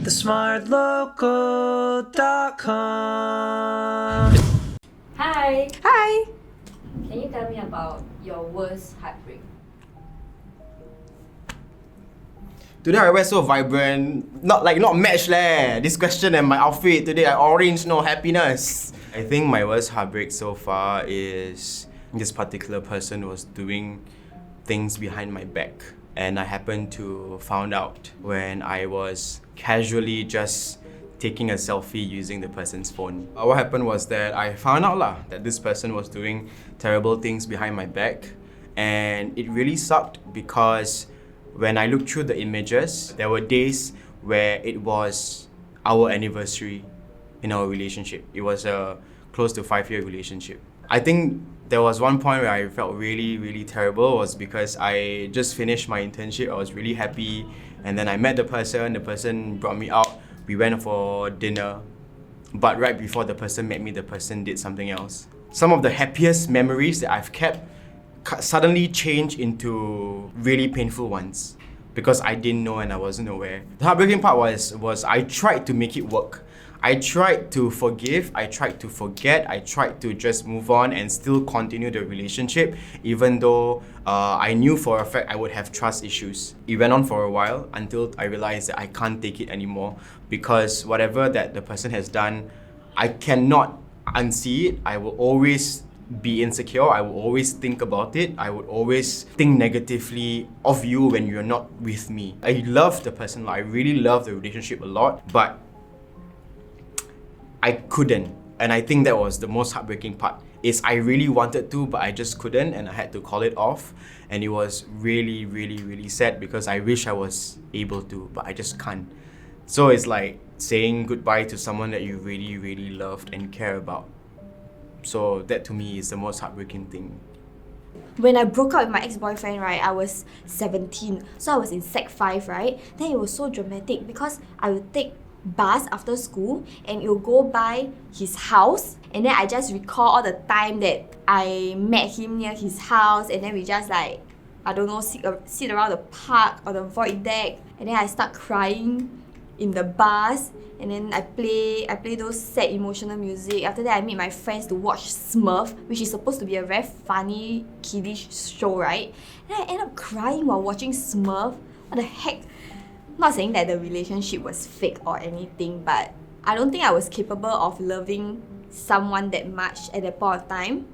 TheSmartLocal.com. Hi! Hi! Can you tell me about your worst heartbreak? Today I wear so vibrant, not match leh. This question and my outfit today, I orange, no happiness. I think my worst heartbreak so far is this particular person was doing things behind my back, and I happened to found out when I was casually just taking a selfie using the person's phone. What happened was that I found out that this person was doing terrible things behind my back, and it really sucked because when I looked through the images, there were days where it was our anniversary in our relationship. It was a close to 5-year relationship. I think there was one point where I felt really, really terrible was because I just finished my internship. I was really happy, and then I met the person brought me out. We went for dinner, but right before the person met me, the person did something else. Some of the happiest memories that I've kept suddenly changed into really painful ones because I didn't know and I wasn't aware. The heartbreaking part was I tried to make it work. I tried to forgive, I tried to forget, I tried to just move on and still continue the relationship even though I knew for a fact I would have trust issues. It went on for a while until I realized that I can't take it anymore because whatever that the person has done, I cannot unsee it. I will always be insecure, I will always think about it, I would always think negatively of you when you're not with me. I love the person, I really love the relationship a lot, but I couldn't. And I think that was the most heartbreaking part, is I really wanted to, but I just couldn't, and I had to call it off. And it was really, really, really sad because I wish I was able to, but I just can't. So it's like saying goodbye to someone that you really, really loved and care about. So that to me is the most heartbreaking thing. When I broke up with my ex-boyfriend, right, I was 17. So I was in Sec 5, right? Then it was so dramatic because I would take bus after school and it will go by his house, and then I just recall all the time that I met him near his house, and then we just sit around the park or the void deck, and then I start crying in the bus, and then I play those sad emotional music. After that I meet my friends to watch Smurf, which is supposed to be a very funny kiddish show, right? And I end up crying while watching Smurf. What the heck? Not saying that the relationship was fake or anything, but I don't think I was capable of loving someone that much at that point of time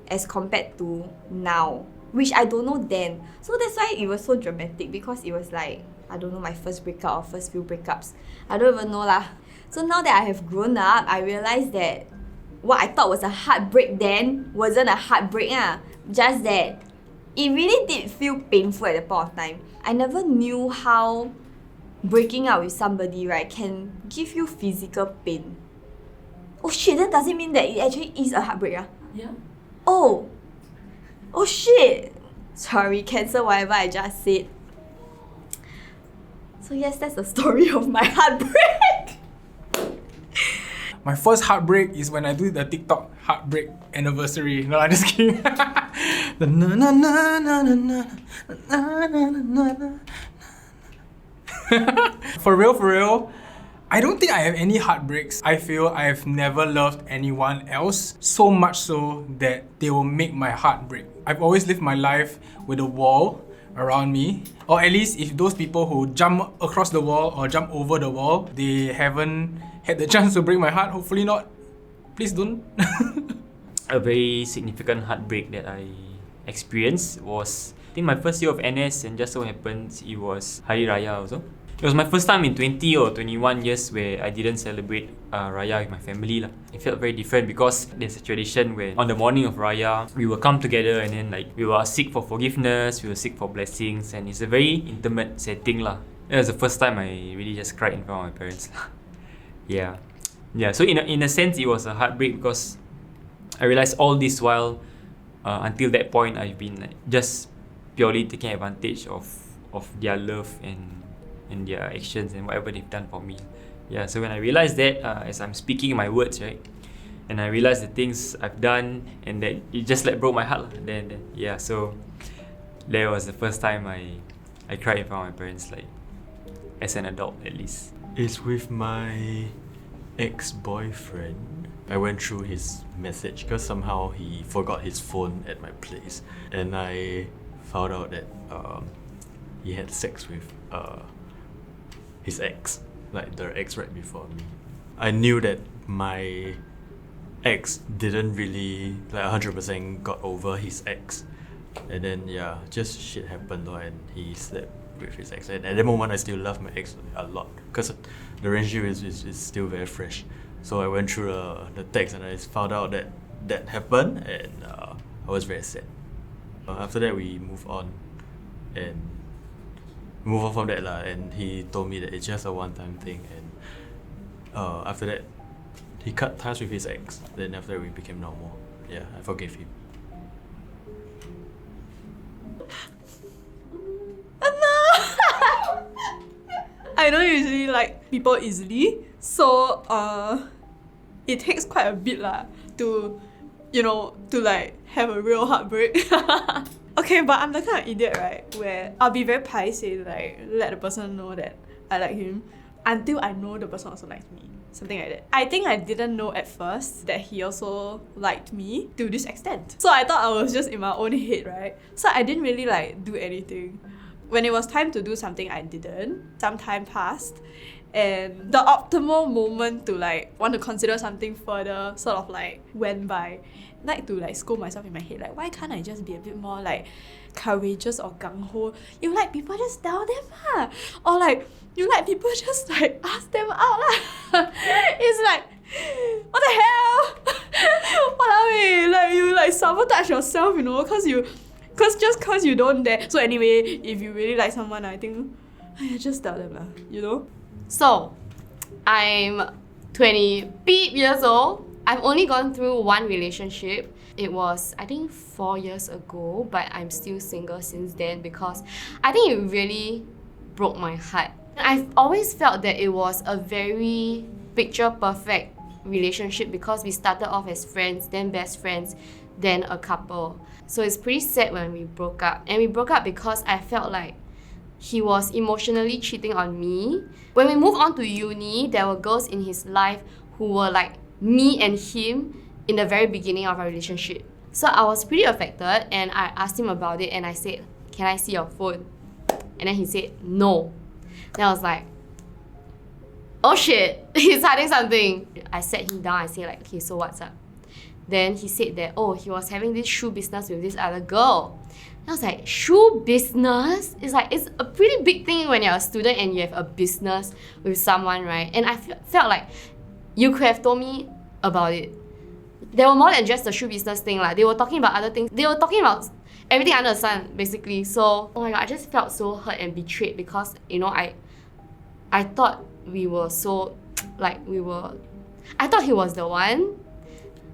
as compared to now, which I don't know then. So that's why it was so dramatic, because it was like, I don't know, my first breakup or first few breakups. I don't even know lah. So now that I have grown up, I realized that what I thought was a heartbreak then wasn't a heartbreak. Just that it really did feel painful at the point of time. I never knew how breaking up with somebody, right, can give you physical pain. Oh shit, then does it mean that it actually is a heartbreak? Yeah. Oh shit. Sorry, cancel whatever I just said. So yes, that's the story of my heartbreak. My first heartbreak is when I do the TikTok heartbreak anniversary. No, I'm just kidding. The na na na na na na na na na na. For real, I don't think I have any heartbreaks. I feel I have never loved anyone else so much so that they will make my heart break. I've always lived my life with a wall around me, or at least if those people who jump across the wall or jump over the wall, they haven't had the chance to break my heart. Hopefully not. Please don't. A very significant heartbreak that I experienced was, I think, my first year of NS, and just so happens it was Hari Raya also. It was my first time in 20 or 21 years where I didn't celebrate Raya with my family lah. It felt very different because there's a tradition where on the morning of Raya, we will come together and then we will seek for forgiveness, we will seek for blessings, and it's a very intimate setting lah. It was the first time I really just cried in front of my parents lah. Yeah. So in a sense, it was a heartbreak because I realized all this while, until that point, I've been just purely taking advantage of their love and their actions and whatever they've done for me. Yeah, so when I realized that, as I'm speaking my words, right, and I realized the things I've done and that it just broke my heart. Then so that was the first time I cried in front of my parents, as an adult at least. is with my ex-boyfriend. I went through his message because somehow he forgot his phone at my place, and I found out that he had sex with his ex, like the ex right before me. I knew that my ex didn't really like 100% got over his ex, and then yeah, just shit happened and he slept with his ex. And at that moment, I still love my ex a lot because the relationship is still very fresh. So I went through the text and I found out that that happened, and I was very sad. After that, we moved on from that lah. And he told me that it's just a one-time thing. And after that, he cut ties with his ex. Then after that, we became normal. Yeah, I forgave him. I don't usually like people easily, so it takes quite a bit lah to, to like have a real heartbreak. Okay, but I'm the kind of idiot, right, where I'll be very paiseh to like let the person know that I like him until I know the person also likes me. Something like that. I think I didn't know at first that he also liked me to this extent. So I thought I was just in my own head, right? So I didn't really like do anything. When it was time to do something, I didn't. Some time passed, and the optimal moment to like want to consider something further sort of like went by. Like to like scold myself in my head, like why can't I just be a bit more like courageous or gung-ho? You like people, just tell them lah. Or like you like people, just like ask them out lah. It's like, what the hell? Walao, like you like sabotage yourself, cause you don't dare. So anyway, if you really like someone, I think just tell them lah, So, I'm 20 years old. I've only gone through one relationship. It was, I think, 4 years ago, but I'm still single since then because I think it really broke my heart. I've always felt that it was a very picture-perfect relationship because we started off as friends, then best friends, then a couple. So it's pretty sad when we broke up. And we broke up because I felt like he was emotionally cheating on me. When we moved on to uni, there were girls in his life who were like me and him in the very beginning of our relationship. So I was pretty affected, and I asked him about it, and I said, can I see your phone? And then he said, no. Then I was like, oh shit, he's hiding something. I sat him down, I said like, okay, so what's up? Then he said that, he was having this shoe business with this other girl. And I was like, shoe business? It's like, it's a pretty big thing when you're a student and you have a business with someone, right? And I felt like you could have told me about it. There were more than just the shoe business thing. Like, they were talking about other things. They were talking about everything under the sun, basically. So, oh my god, I just felt so hurt and betrayed because, I thought we were so, I thought he was the one.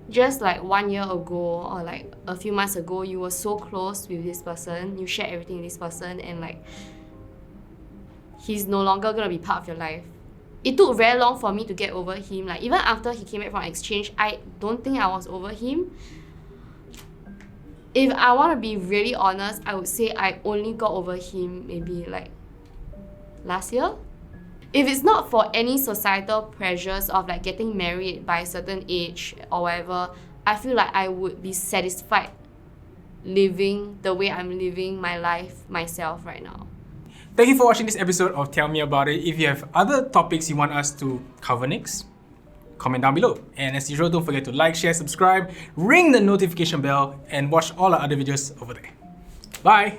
Just like 1 year ago or like a few months ago, you were so close with this person. You shared everything with this person, and like, he's no longer gonna be part of your life. It took very long for me to get over him. Like, even after he came back from exchange, I don't think I was over him. If I want to be really honest, I would say I only got over him maybe like last year. If it's not for any societal pressures of like getting married by a certain age or whatever, I feel like I would be satisfied living the way I'm living my life myself right now. Thank you for watching this episode of Tell Me About It. If you have other topics you want us to cover next, comment down below. And as usual, don't forget to like, share, subscribe, ring the notification bell, and watch all our other videos over there. Bye!